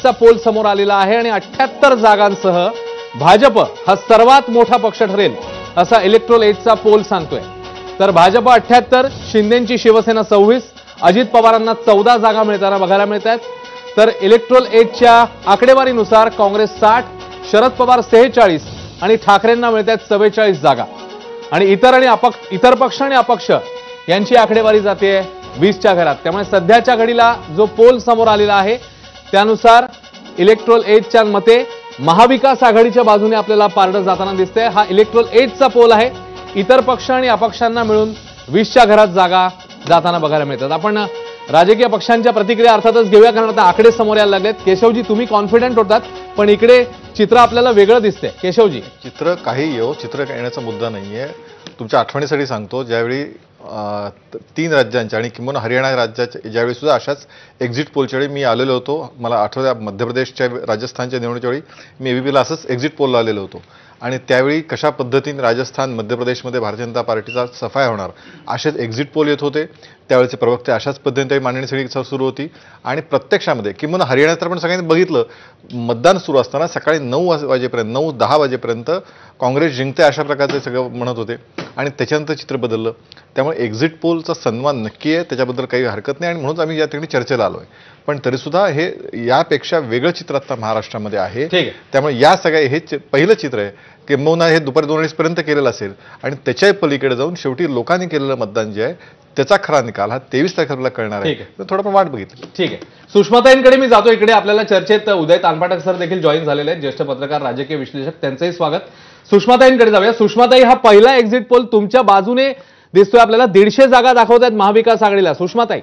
चा पोल समोर आलेला आहे आणि 78 जागांसह भाजप हा सर्वात मोठा पक्ष ठरेल असा इलेक्ट्रोल एजचा पोल सांगतोय। तर भाजप 78, शिंदेची शिवसेना 26, अजित पवारांना 14 जागा मिळताना बघायला मिळतात। तर इलेक्ट्रोल एजच्या आकडेवारीनुसार काँग्रेस 60, शरद पवार 46 आणि ठाकरेंना मिळतात 44 जागा आणि इतर पक्ष आणि अपक्ष यांची आकडेवारी जाते 20च्या घरात। त्यामुळे सध्याच्या घडीला जो पोल समोर आलेला आहे त्यानुसार इलेक्ट्रोल एजच्या मते महाविकास आघाडीच्या बाजूने आपल्याला पारडं जाताना दिसतंय। हा इलेक्ट्रोल एजचा पोल आहे। इतर पक्ष आणि अपक्षांना मिळून 20च्या घरात जागा जाताना बघायला मिळतात। आपण राजकीय पक्षांच्या प्रतिक्रिया अर्थातच घेऊया, कारण आता आकडे समोर यायला लागलेत। केशवजी, तुम्ही कॉन्फिडंट होतात, पण इकडे चित्र आपल्याला वेगळं दिसतंय। केशवजी, चित्र काही येऊ, चित्र येण्याचा मुद्दा नाहीये। तुमच्या आठवणीसाठी सांगतो, ज्यावेळी 3 राज्यांच्या आणि किंवा हरियाणा राज्याच्या ज्यावेळी सुद्धा अशाच एक्झिट पोलच्या वेळी मी आलेलो होतो, मला आठवतं मध्य प्रदेशच्या राजस्थानच्या निवडणुकीच्या वेळी मी एबीपीला असंच एक्झिट पोलला आलेलो होतो आणि त्यावेळी कशा पद्धतीने राजस्थान मध्य प्रदेशमध्ये भारतीय जनता पार्टीचा सफाया होणार असेच एक्झिट पोल येत होते। त्यावेळेचे प्रवक्ते अशाच पद्धतीने मांडणी सगळी सुरू होती आणि प्रत्यक्षामध्ये किंवा हरियाणात तर आपण सगळ्यांनी बघितलं, मतदान सुरू असताना सकाळी 9 वाजेपर्यंत 9-10 वाजेपर्यंत काँग्रेस जिंकते अशा प्रकारचे सगळं म्हणत होते आणि त्याच्यानंतर चित्र बदललं। त्यामुळे एक्झिट पोलचा सन्मान नक्की आहे, त्याच्याबद्दल काही हरकत नाही आणि म्हणून आम्ही या ठिकाणी चर्चेला आलोय। पण तरीसुद्धा हे यापेक्षा वेगळं चित्र आता महाराष्ट्रामध्ये आहे। त्यामुळे या सगळ्या हे पहिलं चित्र आहे की किंबहुना हे दुपारी 2 पर्यंत केलेलं असेल आणि त्याच्याही पलीकडे जाऊन शेवटी लोकांनी केलेलं मतदान जे आहे त्याचा खरा निकाल हा 23 तारखेला कळणार आहे। थोडं पण वाट बघितली। ठीक आहे, सुषमाताईंकडे मी जातो। इकडे आपल्याला चर्चेत उदय तानपाटक सर देखील जॉईन झालेले आहेत, ज्येष्ठ पत्रकार, राजकीय विश्लेषक, त्यांचंही स्वागत। सुषमाताईंकडे जाऊया। सुषमाताई, हा पहिला एक्झिट पोल तुमच्या बाजूने दिसतोय आपल्याला, 150 जागा दाखवत आहेत महाविकास आघाडीला। सुषमाताई,